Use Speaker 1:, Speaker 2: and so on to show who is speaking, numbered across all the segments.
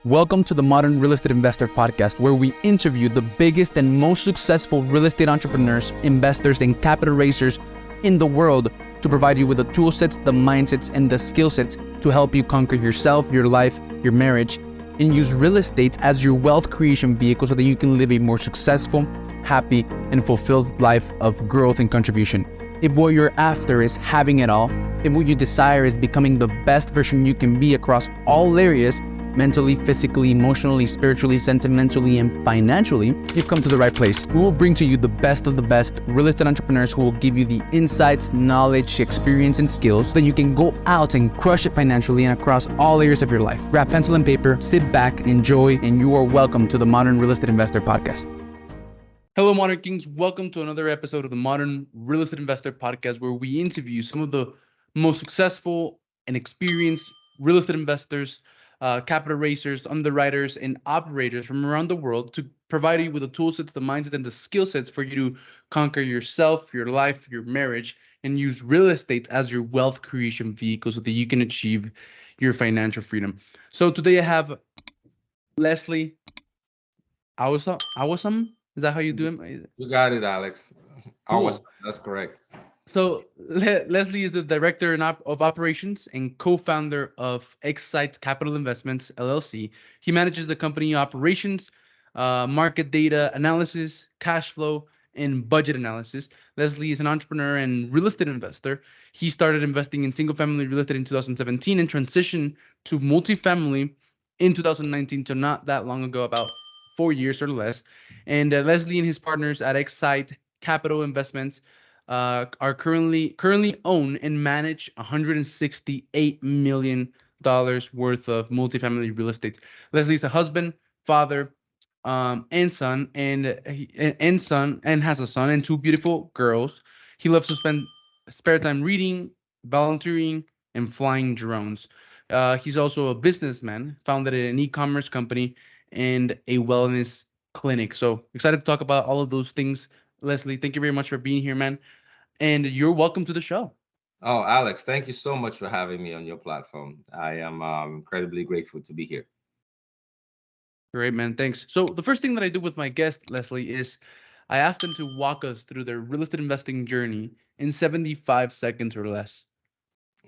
Speaker 1: Welcome to the Modern Real Estate Investor Podcast, where we interview the biggest and most successful real estate entrepreneurs, investors, and capital raisers in the world to provide you with the tool sets, the mindsets, and the skill sets to help you conquer yourself, your life, your marriage, and use real estate as your wealth creation vehicle so that you can live a more successful, happy, and fulfilled life of growth and contribution. If what you're after is having it all, if what you desire is becoming the best version you can be across all areas, mentally, physically, emotionally, spiritually, sentimentally, and financially, you've come to the right place. We will bring to you the best of the best real estate entrepreneurs who will give you the insights, knowledge, experience, and skills so that you can go out and crush it financially and across all areas of your life. Grab pencil and paper, sit back, enjoy, and you are welcome to the Modern Real Estate Investor Podcast. Hello, Modern Kings. Welcome to another episode of the Modern Real Estate Investor Podcast, where we interview some of the most successful and experienced real estate investors, capital raisers, underwriters, and operators from around the world to provide you with the tool sets, the mindset, and the skill sets for you to conquer yourself, your life, your marriage, and use real estate as your wealth creation vehicle so that you can achieve your financial freedom. So today I have Lesli Awasom. Is that how you do it?
Speaker 2: You got it, Alex.
Speaker 1: Cool.
Speaker 2: That's correct.
Speaker 1: So Lesli is the director of operations and co-founder of Excite Capital Investments LLC. He manages the company operations, market data analysis, cash flow, and budget analysis. Lesli is an entrepreneur and real estate investor. He started investing in single-family real estate in 2017 and transitioned to multifamily in 2019, so not that long ago, about 4 years or less. And Lesli and his partners at Excite Capital Investments are currently own and manage $168 million worth of multifamily real estate. Leslie's a husband, father, and son, and has a son and two beautiful girls. He loves to spend spare time reading, volunteering, and flying drones. He's also a businessman, founded an e-commerce company and a wellness clinic. So excited to talk about all of those things. Lesli, thank you very much for being here, man. And you're welcome to the show.
Speaker 2: Oh, Alex, thank you so much for having me on your platform. I am incredibly grateful to be here.
Speaker 1: Great, man. Thanks. So the first thing that I do with my guest, Lesli, is I ask them to walk us through their real estate investing journey in 75 seconds or less.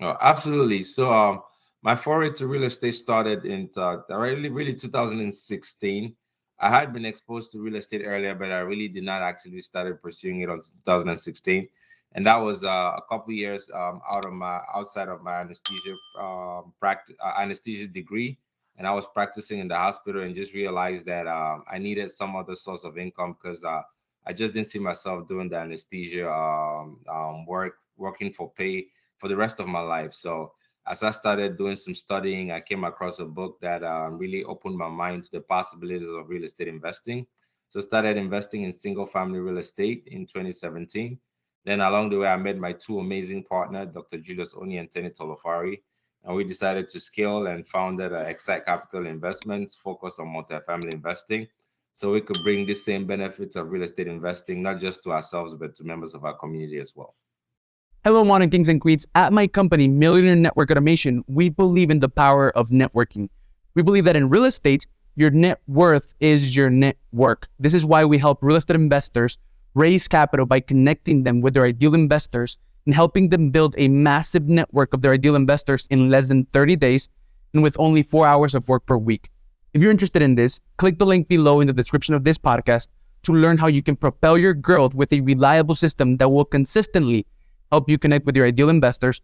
Speaker 2: Oh, absolutely. So, my foray to real estate started in really 2016. I had been exposed to real estate earlier, but I really did not actually started pursuing it until 2016, and that was a couple years outside of my anesthesia practice anesthesia degree, and I was practicing in the hospital and just realized that I needed some other source of income because I just didn't see myself doing the anesthesia working for pay for the rest of my life. So as I started doing some studying, I came across a book that really opened my mind to the possibilities of real estate investing. So started investing in single family real estate in 2017. Then along the way, I met my two amazing partners, Dr. Julius Oni and Tenny Tolofari, and we decided to scale and founded Excite Capital Investments, focused on multifamily investing, so we could bring the same benefits of real estate investing, not just to ourselves, but to members of our community as well.
Speaker 1: Hello, Modern Kings and Queens. At my company, Millionaire Network Automation, we believe in the power of networking. We believe that in real estate, your net worth is your network. This is why we help real estate investors raise capital by connecting them with their ideal investors and helping them build a massive network of their ideal investors in less than 30 days and with only 4 hours of work per week. If you're interested in this, click the link below in the description of this podcast to learn how you can propel your growth with a reliable system that will consistently help you connect with your ideal investors,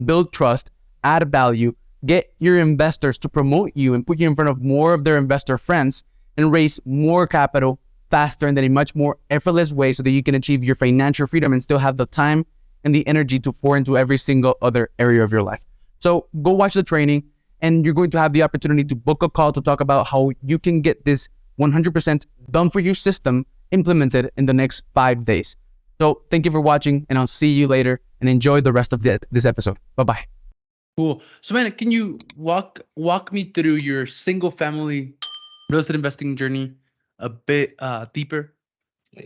Speaker 1: build trust, add value, get your investors to promote you and put you in front of more of their investor friends, and raise more capital faster and in a much more effortless way so that you can achieve your financial freedom and still have the time and the energy to pour into every single other area of your life. So go watch the training, and you're going to have the opportunity to book a call to talk about how you can get this 100% done for you system implemented in the next 5 days. So thank you for watching, and I'll see you later, and enjoy the rest of this episode. Bye-bye. Cool. So, man, can you walk me through your single family real estate investing journey a bit deeper?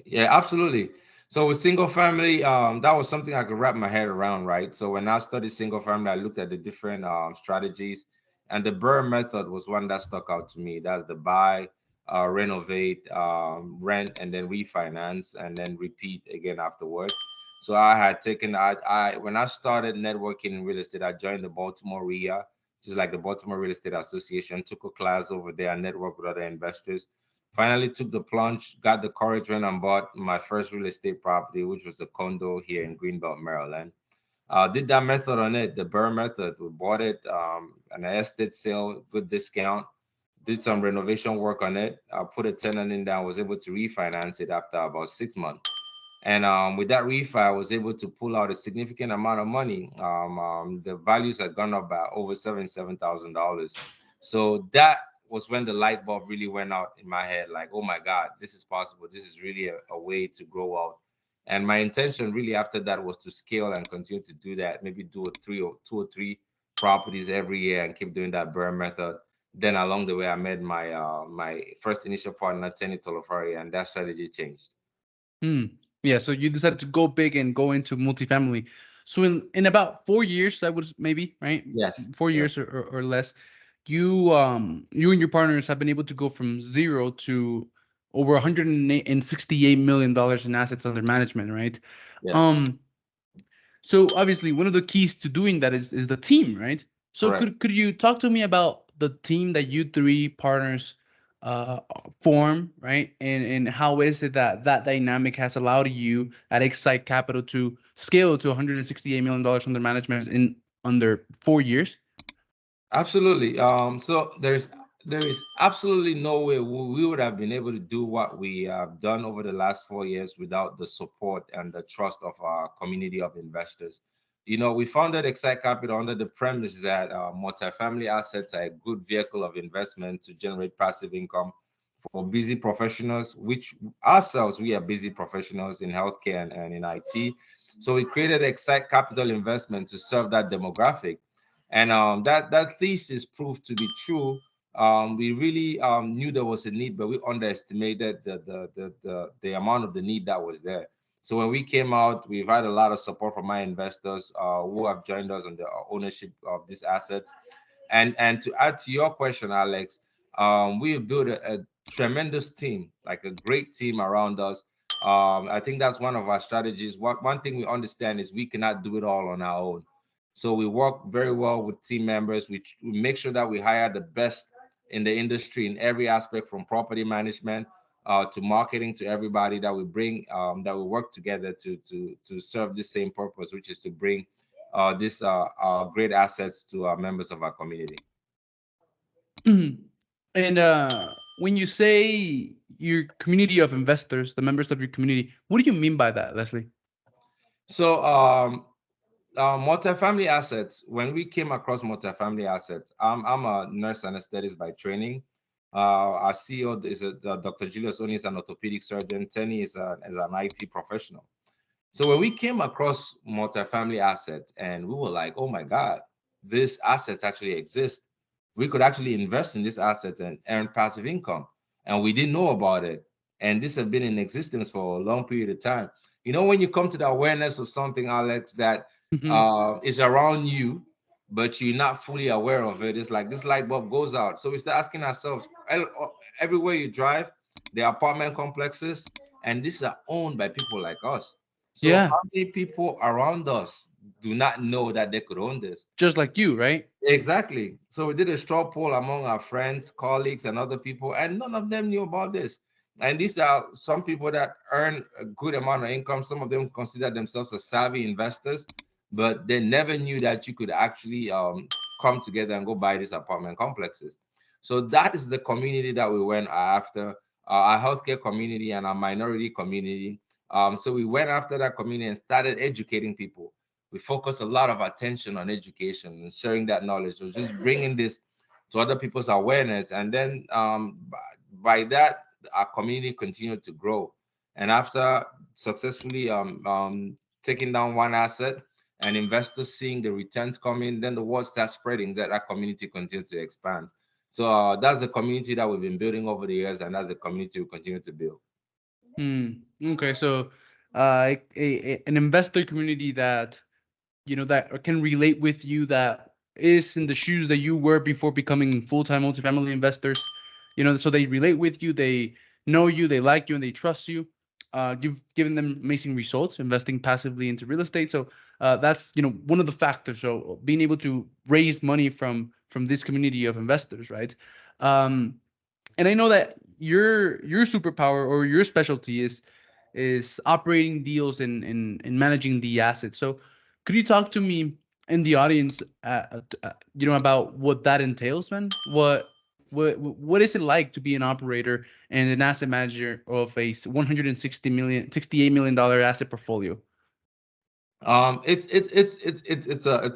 Speaker 2: Yeah, absolutely. So with single family, that was something I could wrap my head around, right? So when I studied single family, I looked at the different strategies, And the BRRRR method was one that stuck out to me. That's the buy, renovate, rent, and then refinance, and then repeat again afterwards. So I had taken I when I started networking in real estate, I joined the Baltimore REIA, which is like the Baltimore Real Estate Association. Took a class over there, and networked with other investors. Finally, took the plunge, got the courage, went and bought my first real estate property, which was a condo here in Greenbelt, Maryland. Did that method on it, the BRRRR method. We bought it, an estate sale, good discount. Did some renovation work on it. I put a tenant in there. I was able to refinance it after about 6 months. And with that refi, I was able to pull out a significant amount of money. The values had gone up by over $7,000. So that was when the light bulb really went out in my head. Like, oh my God, this is possible. This is really a way to grow out. And my intention really after that was to scale and continue to do that. Maybe do a two or three properties every year and keep doing that burn method. Then along the way, I met my first initial partner, Tenny Tolofari, and that strategy changed.
Speaker 1: Hmm. Yeah. So you decided to go big and go into multifamily. So in about 4 years, I would maybe right,
Speaker 2: Yes,
Speaker 1: four
Speaker 2: yes,
Speaker 1: years or less, you and your partners have been able to go from zero to over 168 million dollars in assets under management, right?
Speaker 2: yes,
Speaker 1: Um. So obviously, one of the keys to doing that is the team, right? So
Speaker 2: correct.
Speaker 1: could you talk to me about the team that you three partners uh form, right? And how is it that that dynamic has allowed you at Excite Capital to scale to 168 million dollars under management in under 4 years?
Speaker 2: Absolutely. So there is absolutely no way we would have been able to do what we have done over the last 4 years without the support and the trust of our community of investors. We founded Excite Capital under the premise that multifamily assets are a good vehicle of investment to generate passive income for busy professionals, which ourselves, we are busy professionals in healthcare and in IT. So we created Excite Capital Investment to serve that demographic, and that thesis proved to be true. We really knew there was a need, but we underestimated the amount of the need that was there. So when we came out, we've had a lot of support from my investors who have joined us on the ownership of these assets. And to add to your question, Alex, we have built a tremendous team, like a great team around us. I think that's one of our strategies. One thing we understand is we cannot do it all on our own. So we work very well with team members. We make sure that we hire the best in the industry in every aspect, from property management to marketing, to everybody that we bring, that we work together to serve the same purpose, which is to bring these great assets to our members of our community.
Speaker 1: And when you say your community of investors, the members of your community, what do you mean by that, Leslie?
Speaker 2: So multifamily assets. When we came across multifamily assets, I'm a nurse anesthetist by training. Our CEO is Dr. Julius Oni is an orthopedic surgeon. Tenny is an IT professional. So when we came across multifamily assets, and we were like, oh my God, these assets actually exist. We could actually invest in these assets and earn passive income. And we didn't know about it. And this has been in existence for a long period of time. When you come to the awareness of something, Alex, that
Speaker 1: Hmm.
Speaker 2: is around you, but you're not fully aware of it, it's like this light bulb goes out. So we start asking ourselves, everywhere you drive, the apartment complexes, and these are owned by people like us. So
Speaker 1: Yeah,
Speaker 2: how many people around us do not know that they could own this?
Speaker 1: just like you, right?
Speaker 2: Exactly. So we did a straw poll among our friends, colleagues, and other people, and none of them knew about this. And these are some people that earn a good amount of income. Some of them consider themselves as savvy investors, but they never knew that you could actually come together and go buy these apartment complexes. So that is the community that we went after, our healthcare community and our minority community. So we went after that community and started educating people. We focus a lot of attention on education and sharing that knowledge, so just bringing this to other people's awareness. And then by that, our community continued to grow. And after successfully taking down one asset and investors seeing the returns coming, then the word starts spreading that our community continued to expand. So that's the community that we've been building over the years, and that's the community we continue to build.
Speaker 1: Hmm. Okay, so an investor community that that can relate with you, that is in the shoes that you were before becoming full-time multifamily investors. So they relate with you, they know you, they like you, and they trust you. You've given them amazing results investing passively into real estate. So that's one of the factors. So being able to raise money from this community of investors, right? And I know that your superpower or your specialty is operating deals and managing the assets. So could you talk to me in the audience, about what that entails, man? What is it like to be an operator and an asset manager of a 168 million dollar asset portfolio?
Speaker 2: It's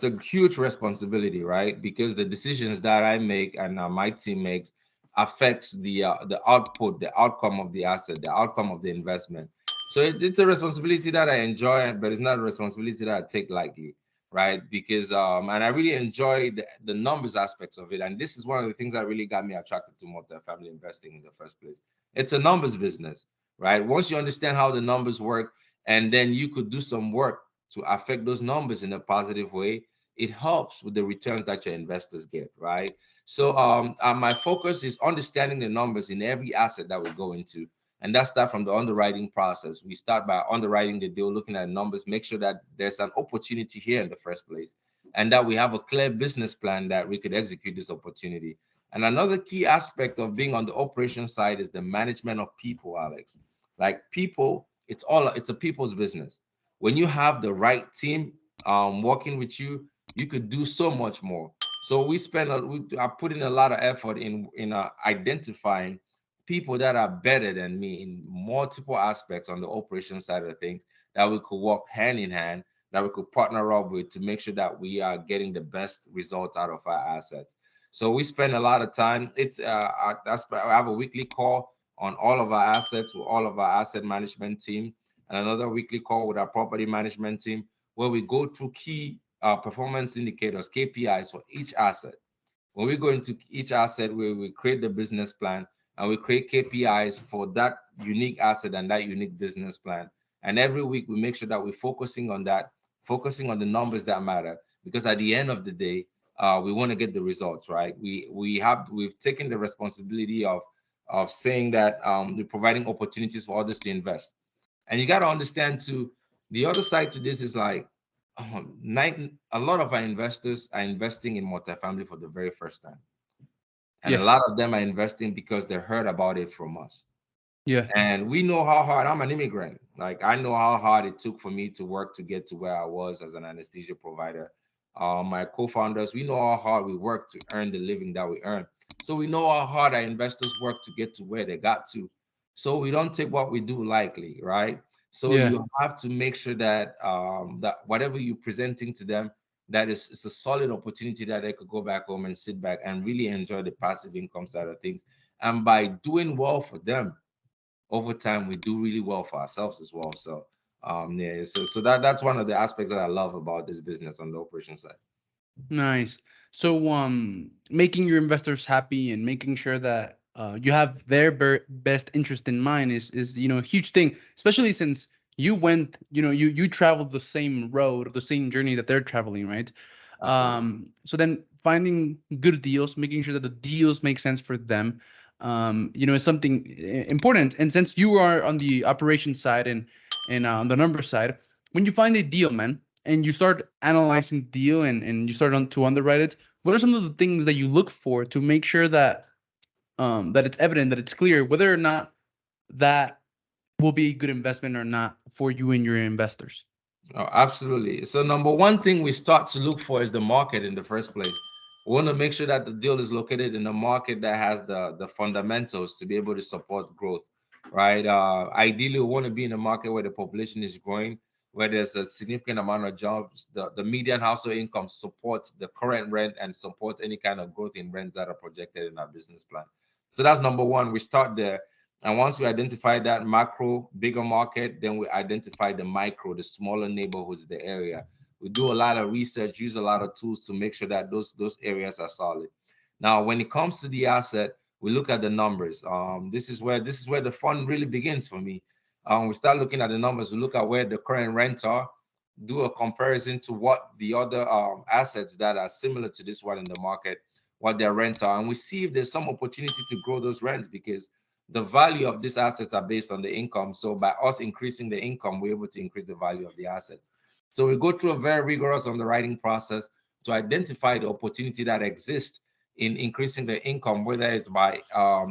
Speaker 2: a huge responsibility, right? Because the decisions that I make and my team makes affects the output, the outcome of the asset, the outcome of the investment. So it's a responsibility that I enjoy, but it's not a responsibility that I take lightly, right? Because and I really enjoy the numbers aspects of it, and this is one of the things that really got me attracted to multifamily investing in the first place. It's a numbers business, right? Once you understand how the numbers work, and then you could do some work to affect those numbers in a positive way, it helps with the returns that your investors get, right? So my focus is understanding the numbers in every asset that we go into. And that's start from the underwriting process. We start by underwriting the deal, looking at numbers, make sure that there's an opportunity here in the first place, and that we have a clear business plan that we could execute this opportunity. And another key aspect of being on the operation side is the management of people, Alex. Like people, it's a people's business. When you have the right team working with you, you could do so much more. So we are putting a lot of effort in identifying people that are better than me in multiple aspects on the operation side of things, that we could work hand in hand, that we could partner up with to make sure that we are getting the best result out of our assets. So we spend a lot of time. I have a weekly call on all of our assets with all of our asset management team, and another weekly call with our property management team, where we go through key performance indicators, KPIs for each asset. When we go into each asset, we create the business plan and we create KPIs for that unique asset and that unique business plan. And every week we make sure that we're focusing on that, focusing on the numbers that matter. Because at the end of the day, we want to get the results, right? We've taken the responsibility of saying that we're providing opportunities for others to invest. And you got to understand too, the other side to this is like a lot of our investors are investing in multifamily for the very first time. And a
Speaker 1: Yeah,
Speaker 2: lot of them are investing because they heard about it from us.
Speaker 1: yeah,
Speaker 2: And we know how hard, I'm an immigrant. Like I know how hard it took for me to work to get to where I was as an anesthesia provider. My co-founders, we know how hard we work to earn the living that we earn. So we know how hard our investors work to get to where they got to. So we don't take what we do lightly, right? So
Speaker 1: yeah.
Speaker 2: you have to make sure that that whatever you're presenting to them, that is it's a solid opportunity that they could go back home and sit back and really enjoy the passive income side of things. And by doing well for them, over time we do really well for ourselves as well. So yeah, so that's one of the aspects that I love about this business on the operation side.
Speaker 1: Nice. So, making your investors happy and making sure that you have their best interest in mind is a huge thing, especially since you traveled the same road, the same journey that they're traveling, right?
Speaker 2: Absolutely.
Speaker 1: So then finding good deals, making sure that the deals make sense for them, is something important. And since you are on the operations side and on the number side, when you find a deal, man, and you start analyzing the deal and you start to underwrite it, what are some of the things that you look for to make sure that it's evident, that it's clear whether or not that will be a good investment or not for you and your investors?
Speaker 2: Oh, absolutely. So number one thing we start to look for is the market in the first place. We want to make sure that the deal is located in a market that has the fundamentals to be able to support growth, right? Ideally, we want to be in a market where the population is growing, where there's a significant amount of jobs. The median household income supports the current rent and supports any kind of growth in rents that are projected in our business plan. So that's number one. We start there. And once we identify that macro, bigger market, then we identify the micro, the smaller neighborhoods, the area. We do a lot of research, use a lot of tools to make sure that those areas are solid. Now, when it comes to the asset, we look at the numbers. This is where the fun really begins for me. We start looking at the numbers. We look at where the current rents are, do a comparison to what the other assets that are similar to this one in the market, what their rents are, and we see if there's some opportunity to grow those rents, because the value of these assets are based on the income. So by us increasing the income, we're able to increase the value of the assets. So we go through a very rigorous underwriting process to identify the opportunity that exists in increasing the income, whether it's by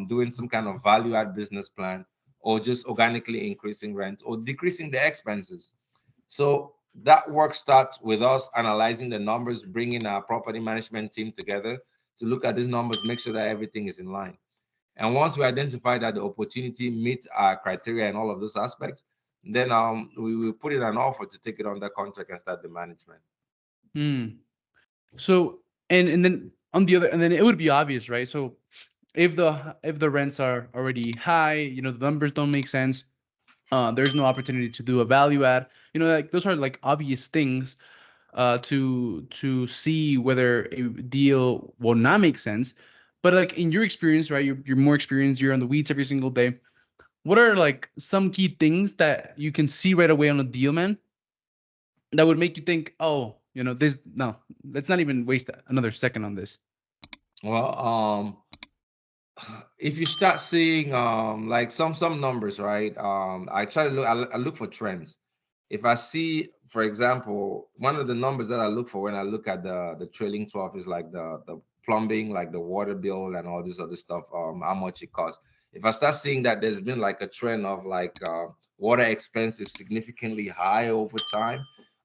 Speaker 2: doing some kind of value add business plan, or just organically increasing rent or decreasing the expenses. So that work starts with us analyzing the numbers, bringing our property management team together to look at these numbers, make sure that everything is in line. And once we identify that the opportunity meets our criteria and all of those aspects, then we will put in an offer to take it under contract and start the management.
Speaker 1: Hmm. So and then on the other, and then it would be obvious, right? So if the rents are already high, the numbers don't make sense. There's no opportunity to do a value add. Like those are like obvious things to see whether a deal will not make sense. But like in your experience, right? You're more experienced. You're on the weeds every single day. What are like some key things that you can see right away on a deal, man, that would make you think, oh, this no, let's not even waste another second on this.
Speaker 2: Well, if you start seeing like some numbers, right? I try to look. I look for trends. If I see, for example, one of the numbers that I look for when I look at the trailing 12 is like the plumbing, like the water bill and all this other stuff. How much it costs. If I start seeing that there's been like a trend of like water expensive significantly high over time,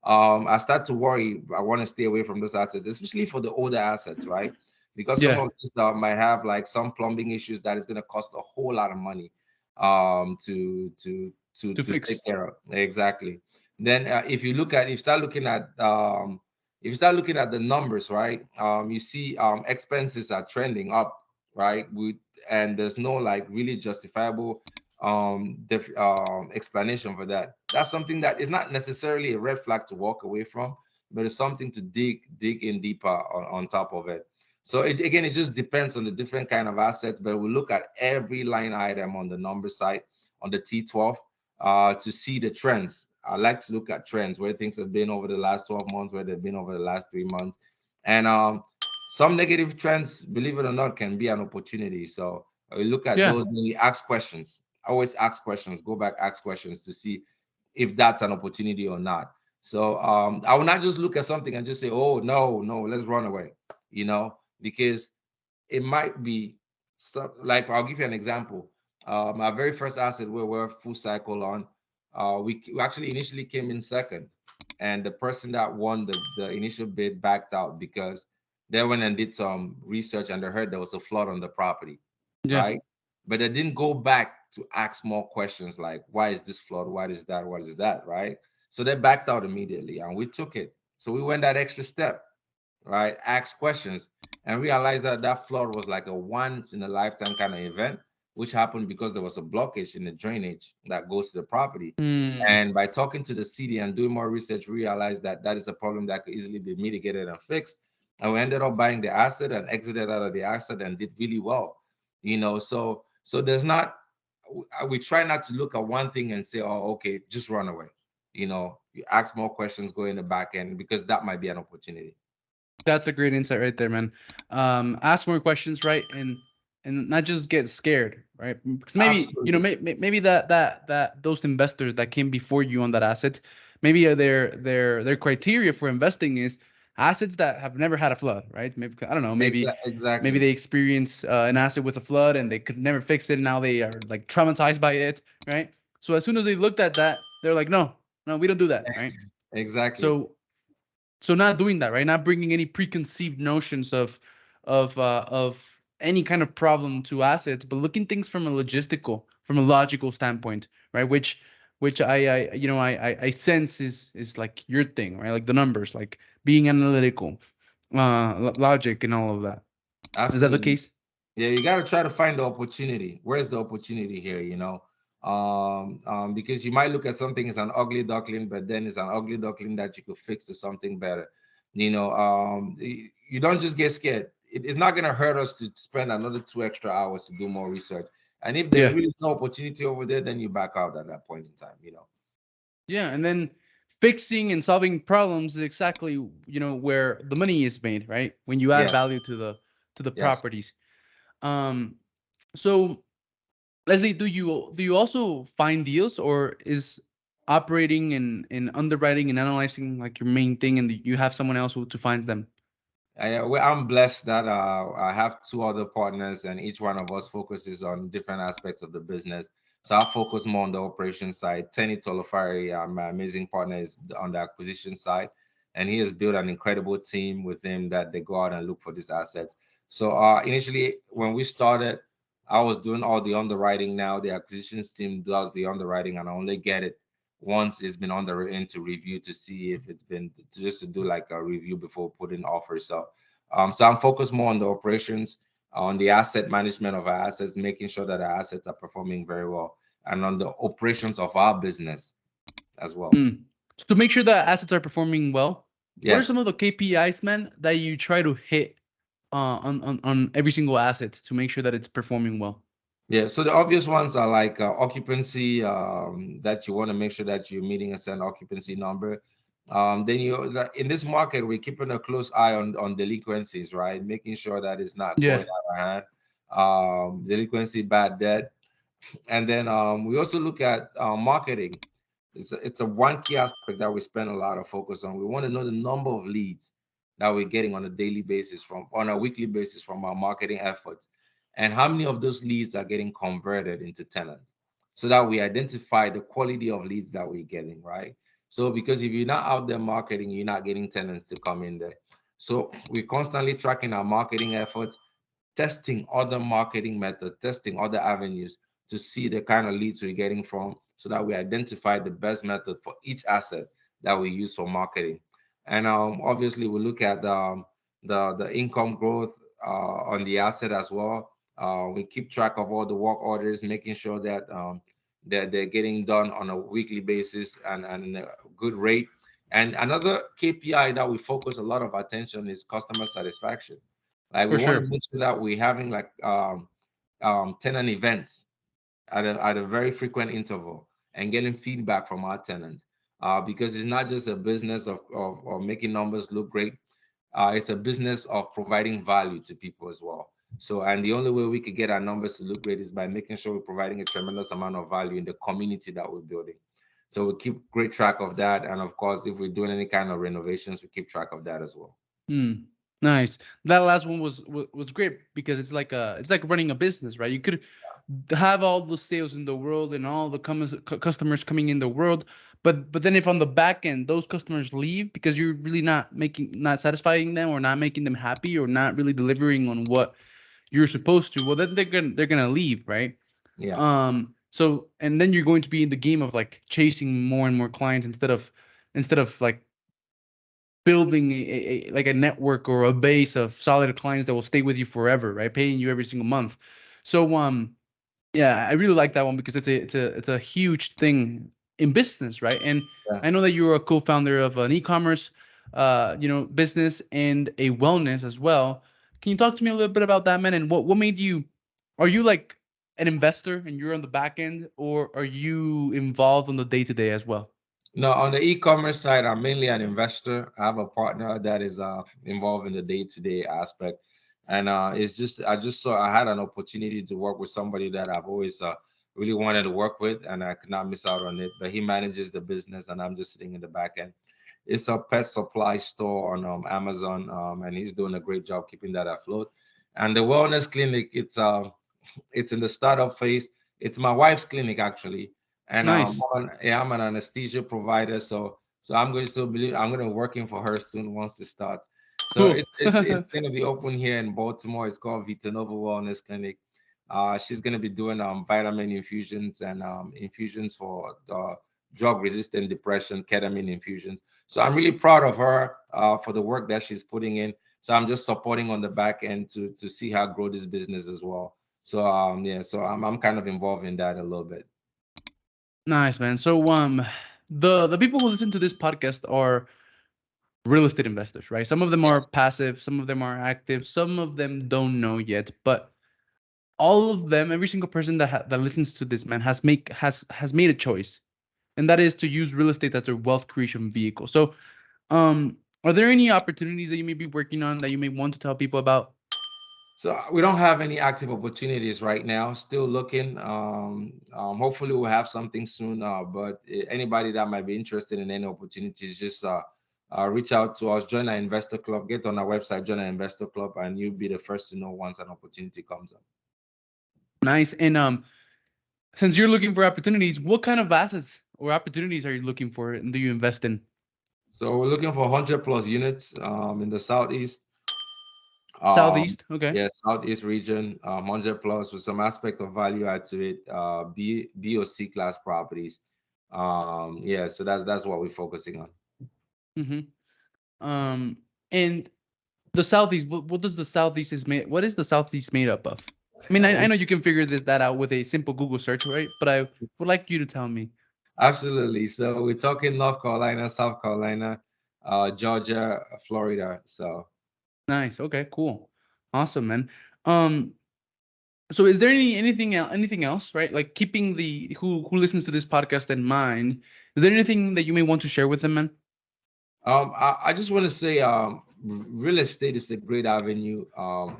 Speaker 2: I start to worry. I want to stay away from those assets, especially for the older assets, right? Because some
Speaker 1: Yeah,
Speaker 2: of these might have like some plumbing issues that is going to cost a whole lot of money
Speaker 1: to
Speaker 2: to take
Speaker 1: fix.
Speaker 2: care of. Exactly. Then if you start looking at if you start looking at the numbers, right, you see expenses are trending up, right, and there's no like really justifiable explanation for that. That's something that is not necessarily a red flag to walk away from, but it's something to dig in deeper on top of it. So again, it just depends on the different kind of assets, but we look at every line item on the number side on the T12 to see the trends. I like to look at trends, where things have been over the last 12 months, where they've been over the last 3 months. And some negative trends, believe it or not, can be an opportunity. So we look at
Speaker 1: Yeah,
Speaker 2: those, then we ask questions. Always ask questions, go back, ask questions to see if that's an opportunity or not. So I will not just look at something and just say, oh, no, no, let's run away, because it might be like, I'll give you an example. My very first asset where we're full cycle on, we actually initially came in second, and the person that won the initial bid backed out because they went and did some research and they heard there was a flood on the property,
Speaker 1: yeah.
Speaker 2: right? But they didn't go back to ask more questions like, why is this flood? What is that? What is that? Right? So they backed out immediately, and we took it. So we went that extra step, right? Ask questions and realized that that flood was like a once in a lifetime kind of event, which happened because there was a blockage in the drainage that goes to the property.
Speaker 1: Hmm.
Speaker 2: And by talking to the city and doing more research, we realized that that is a problem that could easily be mitigated and fixed. And we ended up buying the asset and exited out of the asset and did really well. So there's not, we try not to look at one thing and say, oh, okay, just run away. You ask more questions, go in the back end, because that might be an opportunity.
Speaker 1: That's a great insight right there, man. Ask more questions, right, and not just get scared, right? Because maybe
Speaker 2: Absolutely.
Speaker 1: maybe that those investors that came before you on that asset, maybe their criteria for investing is assets that have never had a flood, right? Maybe I don't know, maybe
Speaker 2: Exactly.
Speaker 1: they experience an asset with a flood and they could never fix it, and now they are like traumatized by it, right? So as soon as they looked at that, they're like, no, no, we don't do that, right?
Speaker 2: Exactly.
Speaker 1: So not doing that, right? Not bringing any preconceived notions of any kind of problem to assets, but looking things from a logical standpoint, right? Which I sense is like your thing, right? Like the numbers, like being analytical, logic, and all of that. Is that the
Speaker 2: Absolutely.
Speaker 1: case?
Speaker 2: Yeah, you got to try to find the opportunity. Where's the opportunity here? Because you might look at something as an ugly duckling, but then it's an ugly duckling that you could fix to something better. You don't just get scared. It's not going to hurt us to spend another 2 extra hours to do more research. And if there's
Speaker 1: Yeah.
Speaker 2: really no opportunity over there, then you back out at that point in time.
Speaker 1: Yeah, and then fixing and solving problems is exactly, where the money is made, right? When you add
Speaker 2: Yes,
Speaker 1: value to the
Speaker 2: yes.
Speaker 1: properties. Um, so Leslie, do you also find deals, or is operating and underwriting and analyzing like your main thing, and you have someone else who to finds them?
Speaker 2: I'm blessed that I have two other partners, and each one of us focuses on different aspects of the business. So I focus more on the operation side. Tenny Tolofari, my amazing partner, is on the acquisition side, and he has built an incredible team with him that they go out and look for these assets. So initially, when we started, I was doing all the underwriting. Now the acquisitions team does the underwriting, and I only get it once it's been into review to see if it's been just to do like a review before putting offers. So I'm focused more on the operations, on the asset management of our assets, making sure that our assets are performing very well, and on the operations of our business as well.
Speaker 1: Mm. So to make sure that assets are performing well, what are
Speaker 2: Yes.
Speaker 1: some of the KPIs, man, that you try to hit on every single asset to make sure that it's performing well?
Speaker 2: Yeah, so the obvious ones are like occupancy, that you want to make sure that you're meeting a certain occupancy number. Then in this market, we're keeping a close eye on delinquencies, right? Making sure that it's not
Speaker 1: Yeah,
Speaker 2: going out of hand. Delinquency, bad debt, and then we also look at marketing. It's a one key aspect that we spend a lot of focus on. We want to know the number of leads that we're getting on a daily basis on a weekly basis from our marketing efforts, and how many of those leads are getting converted into tenants, so that we identify the quality of leads that we're getting, right? So because if you're not out there marketing, you're not getting tenants to come in there. So we're constantly tracking our marketing efforts, testing other marketing methods, testing other avenues to see the kind of leads we're getting from, so that we identify the best method for each asset that we use for marketing. And obviously, we look at the income growth on the asset as well. We keep track of all the work orders, making sure that they're getting done on a weekly basis and a good rate. And another KPI that we focus a lot of attention is customer satisfaction. Like we
Speaker 1: for
Speaker 2: want to
Speaker 1: sure.
Speaker 2: make sure that we're having like tenant events at a very frequent interval and getting feedback from our tenants. Because it's not just a business of making numbers look great. It's a business of providing value to people as well. So, and the only way we could get our numbers to look great is by making sure we're providing a tremendous amount of value in the community that we're building. So we keep great track of that. And of course, if we're doing any kind of renovations, we keep track of that as well.
Speaker 1: Mm, nice. That last one was great because it's like running a business, right? You could have all the sales in the world and all the customers coming in the world, but then if on the back end those customers leave because you're really not satisfying them or not making them happy or not really delivering on what you're supposed to, well then they're gonna leave, right?
Speaker 2: Yeah.
Speaker 1: So and then you're going to be in the game of like chasing more and more clients instead of like building like a network or a base of solid clients that will stay with you forever, right? Paying you every single month. So yeah, I really like that one because it's a huge thing in business, right? And
Speaker 2: Yeah.
Speaker 1: I know that you're a co-founder of an e-commerce business and a wellness as well. Can you talk to me a little bit about that, man? And what made you, are you like an investor and you're on the back end, or are you involved on the day-to-day as well?
Speaker 2: No, on the e-commerce side, I'm mainly an investor. I have a partner that is involved in the day-to-day aspect, and it's just I just saw I had an opportunity to work with somebody that I've always really wanted to work with, and I could not miss out on it. But he manages the business, and I'm just sitting in the back end. It's a pet supply store on Amazon, and he's doing a great job keeping that afloat. And the wellness clinic, it's in the startup phase. It's my wife's clinic actually, and
Speaker 1: Nice.
Speaker 2: yeah, I'm an anesthesia provider, so I'm going to be working for her soon once it starts. So
Speaker 1: Cool.
Speaker 2: it's going to be open here in Baltimore. It's called Vitanova Wellness Clinic. She's going to be doing vitamin infusions and infusions for drug resistant depression, ketamine infusions. So I'm really proud of her for the work that she's putting in. So I'm just supporting on the back end to see her grow this business as well. So yeah, so I'm kind of involved in that a little bit.
Speaker 1: Nice, man. So the people who listen to this podcast are real estate investors, right? Some of them are
Speaker 2: Yes.
Speaker 1: passive, some of them are active, some of them don't know yet, but all of them, every single person that listens to this, man, has made a choice. and that is to use real estate as their wealth creation vehicle. So, are there any opportunities that you may be working on that you may want to tell people about?
Speaker 2: So we don't have any active opportunities right now. Still looking. Hopefully we'll have something soon. But anybody that might be interested in any opportunities, just reach out to us. Join our investor club. Get on our website. Join our investor club, and you'll be the first to know once an opportunity comes up.
Speaker 1: Nice. And since you're looking for opportunities, what kind of assets or opportunities are you looking for and do you invest in?
Speaker 2: So we're looking for 100 plus units in the southeast.
Speaker 1: Southeast. Okay.
Speaker 2: Yeah, southeast region, 100 plus with some aspect of value add to it. B or C class properties. Yeah, so that's what we're focusing on.
Speaker 1: Mm-hmm. And the southeast. What does the southeast is made? What is the southeast made up of? I mean, I know you can figure that out with a simple Google search, right? But I would like you to tell me.
Speaker 2: Absolutely. So we're talking North Carolina, South Carolina, Georgia, Florida. So
Speaker 1: Nice. Okay. Cool. Awesome, man. Um. So, is there anything else, right? Like keeping the who listens to this podcast in mind. Is there anything that you may want to share with them, man?
Speaker 2: I just want to say, real estate is a great avenue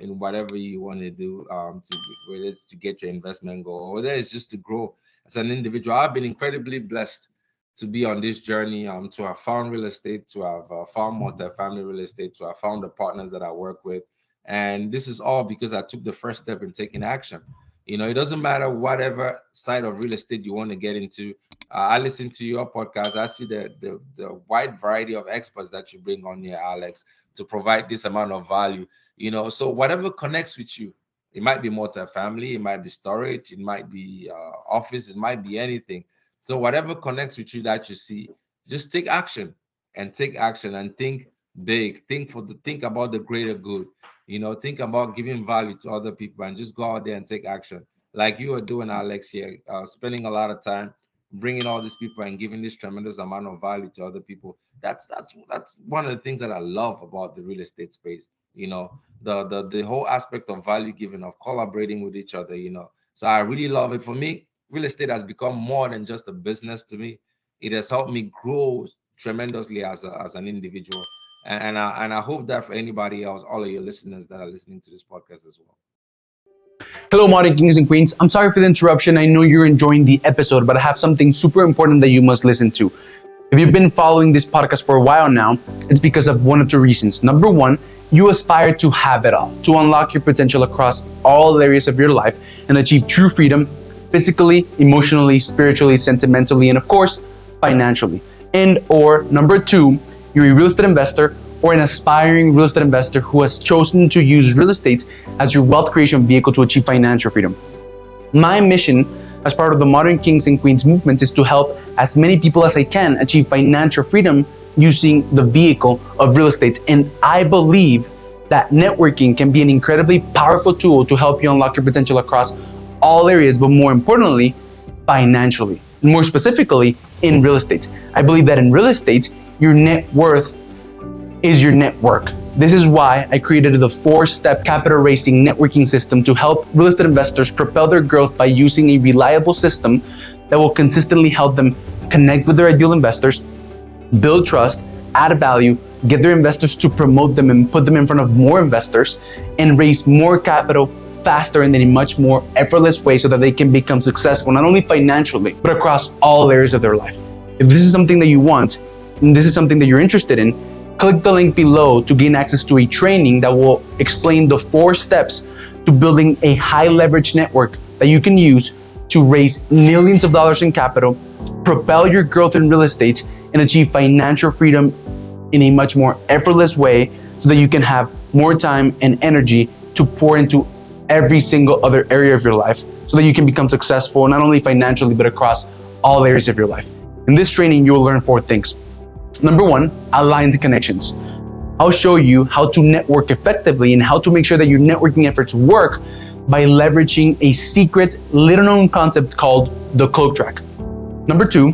Speaker 2: in whatever you want to do, whether it's to get your investment goal or whether it's just to grow as an individual. I've been incredibly blessed to be on this journey, to have found real estate, to have found multifamily real estate, to have found the partners that I work with. And this is all because I took the first step in taking action. It doesn't matter whatever side of real estate you want to get into. I listen to your podcast. I see the wide variety of experts that you bring on here, Alex, to provide this amount of value. So whatever connects with you, it might be multifamily, it might be storage, it might be office, it might be anything. So whatever connects with you that you see, just take action and think big. Think about the greater good. Think about giving value to other people and just go out there and take action, like you are doing, Alex, here, spending a lot of time bringing all these people and giving this tremendous amount of value to other people. That's one of the things that I love about the real estate space. The whole aspect of value giving, of collaborating with each other. So I really love it. For me, real estate has become more than just a business to me. It has helped me grow tremendously as an individual. And I hope that for anybody else, all of your listeners that are listening to this podcast as well.
Speaker 1: Hello, modern kings and queens. I'm sorry for the interruption. I know you're enjoying the episode, but I have something super important that you must listen to. If you've been following this podcast for a while now, it's because of one of two reasons. Number one, you aspire to have it all, to unlock your potential across all areas of your life and achieve true freedom physically, emotionally, spiritually, sentimentally, and of course, financially. And or number two, you're a real estate investor or an aspiring real estate investor who has chosen to use real estate as your wealth creation vehicle to achieve financial freedom. My mission as part of the Modern Kings and Queens movement is to help as many people as I can achieve financial freedom using the vehicle of real estate. And I believe that networking can be an incredibly powerful tool to help you unlock your potential across all areas, but more importantly, financially, and more specifically in real estate. I believe that in real estate, your net worth is your network. This is why I created the 4-step capital raising networking system to help real estate investors propel their growth by using a reliable system that will consistently help them connect with their ideal investors, build trust, add value, get their investors to promote them and put them in front of more investors, and raise more capital faster and in a much more effortless way so that they can become successful, not only financially, but across all areas of their life. If this is something that you want, and this is something that you're interested in, click the link below to gain access to a training that will explain the 4 steps to building a high leverage network that you can use to raise millions of dollars in capital, propel your growth in real estate, and achieve financial freedom in a much more effortless way so that you can have more time and energy to pour into every single other area of your life so that you can become successful, not only financially, but across all areas of your life. In this training, you will learn 4 things. Number 1, aligned connections. I'll show you how to network effectively and how to make sure that your networking efforts work by leveraging a secret, little known concept called the cloak track. Number 2,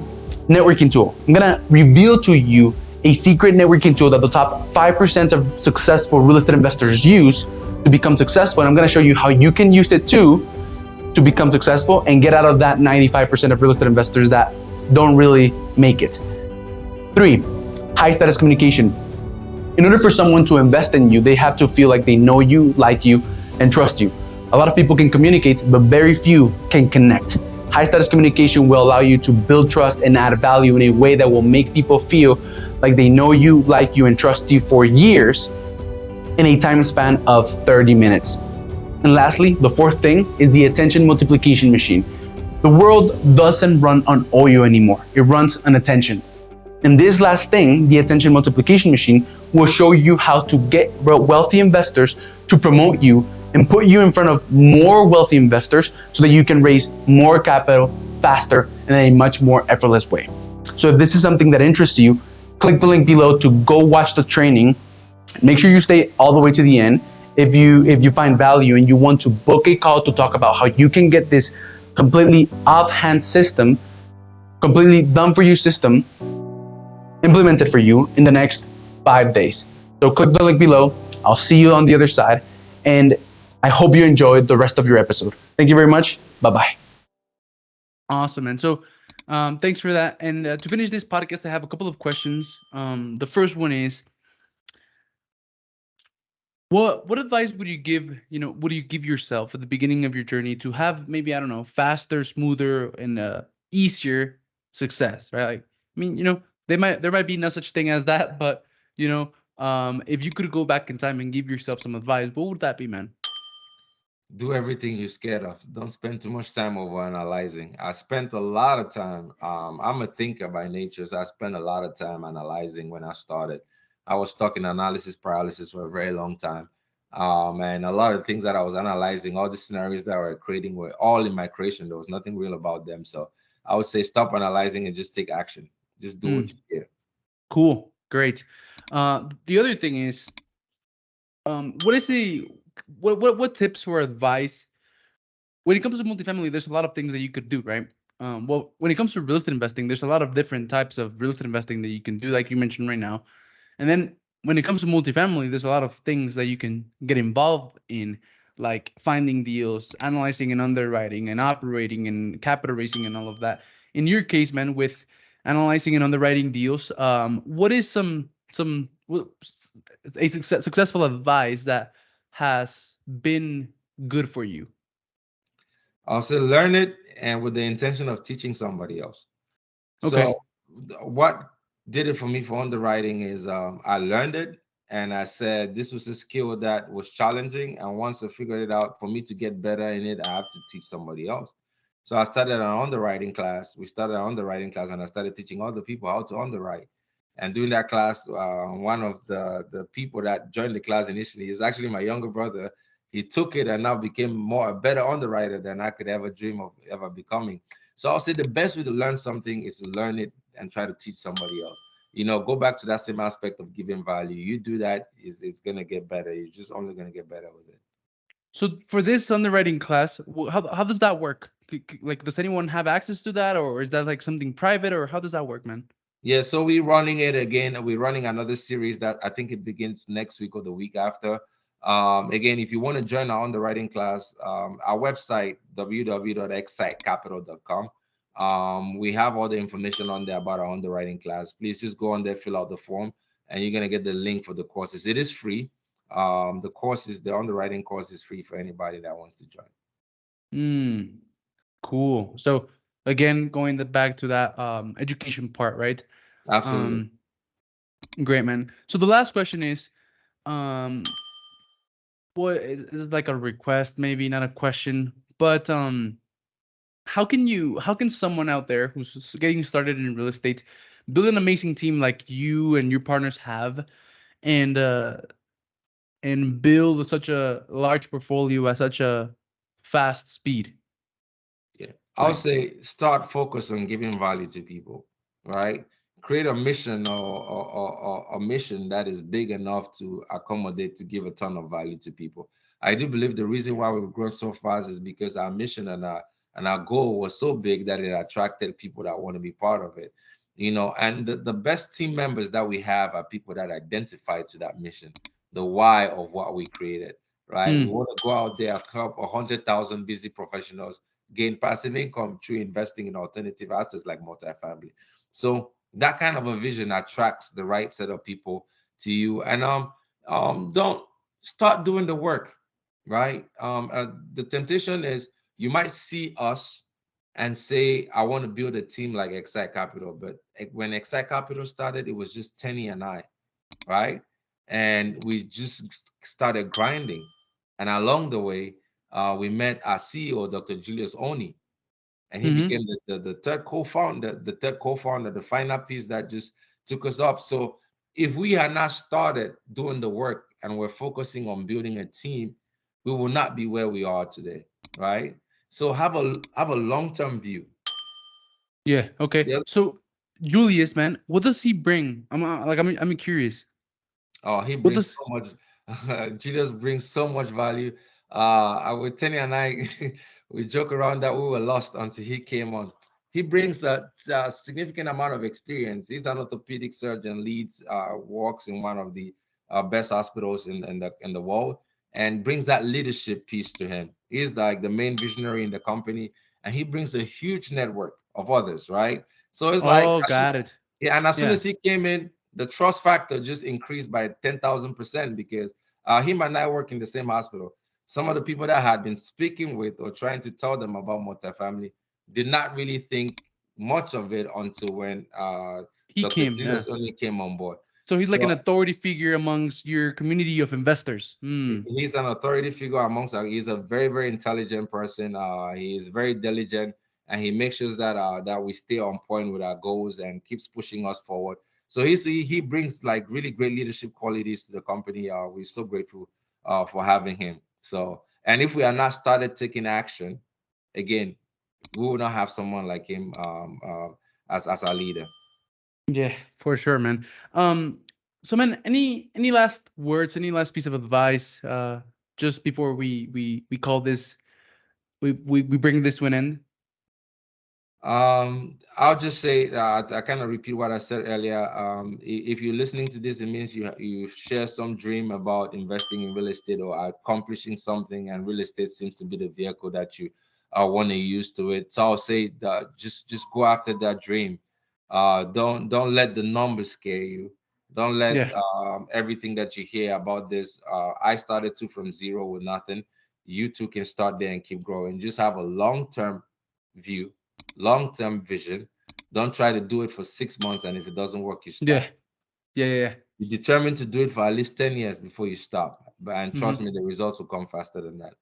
Speaker 1: networking tool. I'm gonna reveal to you a secret networking tool that the top 5% of successful real estate investors use to become successful. And I'm gonna show you how you can use it too to become successful and get out of that 95% of real estate investors that don't really make it. 3, high status communication. In order for someone to invest in you, they have to feel like they know you, like you, and trust you. A lot of people can communicate, but very few can connect. High status communication will allow you to build trust and add value in a way that will make people feel like they know you, like you, and trust you for years in a time span of 30 minutes. And lastly, the fourth thing is the attention multiplication machine. The world doesn't run on oil anymore. It runs on attention. And this last thing, the attention multiplication machine, will show you how to get wealthy investors to promote you and put you in front of more wealthy investors so that you can raise more capital faster and in a much more effortless way. So if this is something that interests you, click the link below to go watch the training. Make sure you stay all the way to the end. If you find value and you want to book a call to talk about how you can get this completely offhand system, completely done for you system, implemented for you in the next 5 days. So click the link below. I'll see you on the other side. And I hope you enjoyed the rest of your episode. Thank you very much. Bye-bye. Awesome, man. So thanks for that. And to finish this podcast, I have a couple of questions. The first one is, what advice would you give, would you give yourself at the beginning of your journey to have maybe, I don't know, faster, smoother, and easier success, right? Like, I mean, there might be no such thing as that, but if you could go back in time and give yourself some advice, what would that be, man?
Speaker 2: Do everything you're scared of. Don't spend too much time over analyzing. I spent a lot of time. I'm a thinker by nature, so I spent a lot of time analyzing when I started. I was stuck in analysis paralysis for a very long time. And a lot of things that I was analyzing, all the scenarios that I were creating were all in my creation. There was nothing real about them. So I would say stop analyzing and just take action. Just do what you scared.
Speaker 1: Cool. Great. The other thing is, what is what tips or advice when it comes to multifamily? There's a lot of things that you could do, right? Well, when it comes to real estate investing, there's a lot of different types of real estate investing that you can do, like you mentioned right now. And then when it comes to multifamily, there's a lot of things that you can get involved in, like finding deals, analyzing and underwriting, and operating and capital raising and all of that. In your case, man, with analyzing and underwriting deals, what is a successful advice that has been good for you?
Speaker 2: I'll say learn it and with the intention of teaching somebody else.
Speaker 1: Okay.
Speaker 2: So what did it for me for underwriting is I learned it and I said this was a skill that was challenging. And once I figured it out, for me to get better in it, I have to teach somebody else. So I started an underwriting class. We started an underwriting class and I started teaching other people how to underwrite. And during that class, one of the people that joined the class initially is actually my younger brother. He took it and now became a better underwriter than I could ever dream of ever becoming. So I'll say the best way to learn something is to learn it and try to teach somebody else. Go back to that same aspect of giving value. You do that, it's gonna get better. You're just only gonna get better with it.
Speaker 1: So for this underwriting class, how does that work? Like, does anyone have access to that, or is that like something private, or how does that work, man?
Speaker 2: Yeah, so we're running it again. We're running another series that I think it begins next week or the week after. Again, if you want to join our underwriting class, our website, www.excitecapital.com. We have all the information on there about our underwriting class. Please just go on there, fill out the form, and you're going to get the link for the courses. It is free. The underwriting course is free for anybody that wants to join.
Speaker 1: Cool. So again, going back to that education part, right?
Speaker 2: Absolutely.
Speaker 1: Um, Great, man. So the last question is, um, what is like a request, maybe not a question, but how can someone out there who's getting started in real estate build an amazing team like you and your partners have, and build such a large portfolio at such a fast speed?
Speaker 2: Yeah, I'll
Speaker 1: Like,
Speaker 2: say start focus on giving value to people, right? Create a mission or a mission that is big enough to accommodate to give a ton of value to people. I do believe the reason why we've grown so fast is because our mission and our goal was so big that it attracted people that want to be part of it. And the best team members that we have are people that identify to that mission, the why of what we created, right? We want to go out there, help 100,000 busy professionals gain passive income through investing in alternative assets like multifamily. So that kind of a vision attracts the right set of people to you. And don't start doing the work, right? The temptation is you might see us and say, I want to build a team like Excite Capital. But when Excite Capital started, it was just Tenny and I, right? And we just started grinding. And along the way, we met our CEO, Dr. Julius Oni, and he
Speaker 1: Mm-hmm.
Speaker 2: became the third co-founder, the final piece that just took us up. So if we had not started doing the work and we're focusing on building a team, we will not be where we are today, right? So have a long-term view.
Speaker 1: Yeah. Okay.
Speaker 2: Yeah.
Speaker 1: So Julius, man, what does he bring? I'm curious.
Speaker 2: Oh, he
Speaker 1: What
Speaker 2: brings
Speaker 1: does?
Speaker 2: so much. Julius brings so much value. I would Tenny and I we joke around that we were lost until he came on. He brings a significant amount of experience. He's an orthopedic surgeon, leads, works in one of the best hospitals in the world, and brings that leadership piece to him. He's like the main visionary in the company, and he brings a huge network of others, right? So it's like,
Speaker 1: Oh, got it.
Speaker 2: yeah, and as soon
Speaker 1: Yeah.
Speaker 2: as he came in, the trust factor just increased by 10,000% because him and I work in the same hospital. Some of the people that I had been speaking with or trying to tell them about multifamily did not really think much of it until when
Speaker 1: He
Speaker 2: Dr.
Speaker 1: came. Yeah.
Speaker 2: Julius only came on board.
Speaker 1: So he's like
Speaker 2: So
Speaker 1: an authority figure amongst your community of investors. Hmm.
Speaker 2: he's an authority figure amongst us. He's a very, very intelligent person. He is very diligent, and he makes sure that we stay on point with our goals and keeps pushing us forward. So he brings like really great leadership qualities to the company. We're so grateful for having him. So, and if we are not started taking action, again, we will not have someone like him as our leader.
Speaker 1: Yeah, for sure, man. Um, so man, any last words, any last piece of advice, just before we call this, we bring this to an end?
Speaker 2: I'll just say I kind of repeat what I said earlier. If you're listening to this, it means you share some dream about investing in real estate or accomplishing something, and real estate seems to be the vehicle that you want to use to it. So I'll say that just go after that dream. Don't let the numbers scare you. Don't let
Speaker 1: Yeah,
Speaker 2: everything that you hear about this. I started to from zero with nothing. You too can start there and keep growing. Just have a long-term view, long-term vision. Don't try to do it for 6 months, and if it doesn't work, you
Speaker 1: yeah,
Speaker 2: stop.
Speaker 1: yeah.
Speaker 2: Be determined to do it for at least 10 years before you stop. And trust
Speaker 1: Mm-hmm.
Speaker 2: me, the results will come faster than that.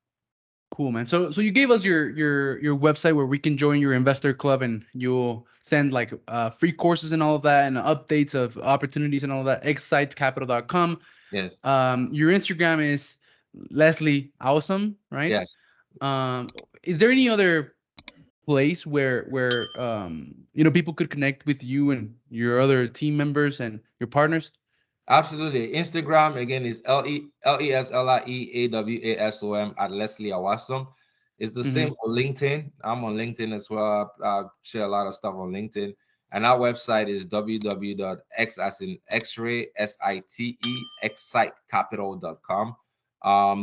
Speaker 1: Cool, man. So you gave us your website where we can join your investor club, and you'll send like free courses and all of that, and updates of opportunities and all of that. Excitecapital.com.
Speaker 2: Yes.
Speaker 1: Your Instagram is Lesli Awasom, right?
Speaker 2: Yes.
Speaker 1: Um, is there any other place where people could connect with you and your other team members and your partners?
Speaker 2: Absolutely. Instagram again is LESLIEAWASOM at Lesli Awasom. It's the
Speaker 1: Mm-hmm.
Speaker 2: same for LinkedIn. I'm on LinkedIn as well. I share a lot of stuff on LinkedIn. And our website is www.x as in X-ray SITE excitecapital.com.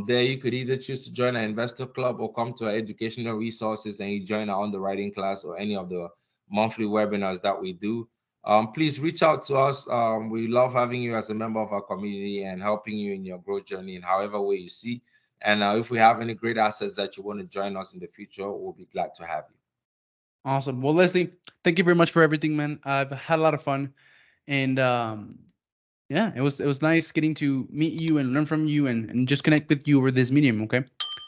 Speaker 2: There you could either choose to join our investor club or come to our educational resources and you join our underwriting class or any of the monthly webinars that we do. Please reach out to us. We love having you as a member of our community and helping you in your growth journey in however way you see. And if we have any great assets that you want to join us in the future, we'll be glad to have you.
Speaker 1: Awesome. Well, Leslie, thank you very much for everything, man. I've had a lot of fun, and yeah, it was nice getting to meet you and learn from you and just connect with you over this medium. Okay.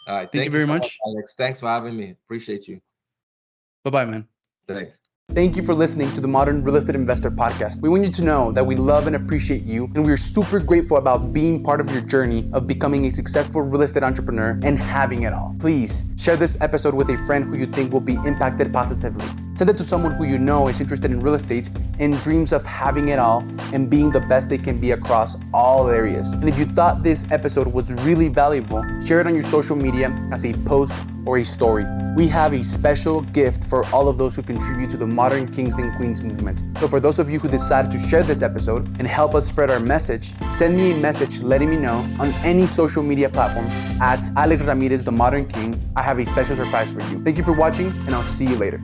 Speaker 2: All right.
Speaker 1: Thank you
Speaker 2: Thank you
Speaker 1: very
Speaker 2: so much,
Speaker 1: much.
Speaker 2: Alex. Thanks for having me. Appreciate you.
Speaker 1: Bye bye, man.
Speaker 2: Thanks.
Speaker 1: Thank you for listening to the Modern Real Estate Investor Podcast. We want you to know that we love and appreciate you, and we are super grateful about being part of your journey of becoming a successful real estate entrepreneur and having it all. Please share this episode with a friend who you think will be impacted positively. Send it to someone who you know is interested in real estate and dreams of having it all and being the best they can be across all areas. And if you thought this episode was really valuable, share it on your social media as a post or a story. We have a special gift for all of those who contribute to the Modern Kings and Queens movement. So for those of you who decided to share this episode and help us spread our message, send me a message letting me know on any social media platform at Alex Ramirez, the Modern King. I have a special surprise for you. Thank you for watching, and I'll see you later.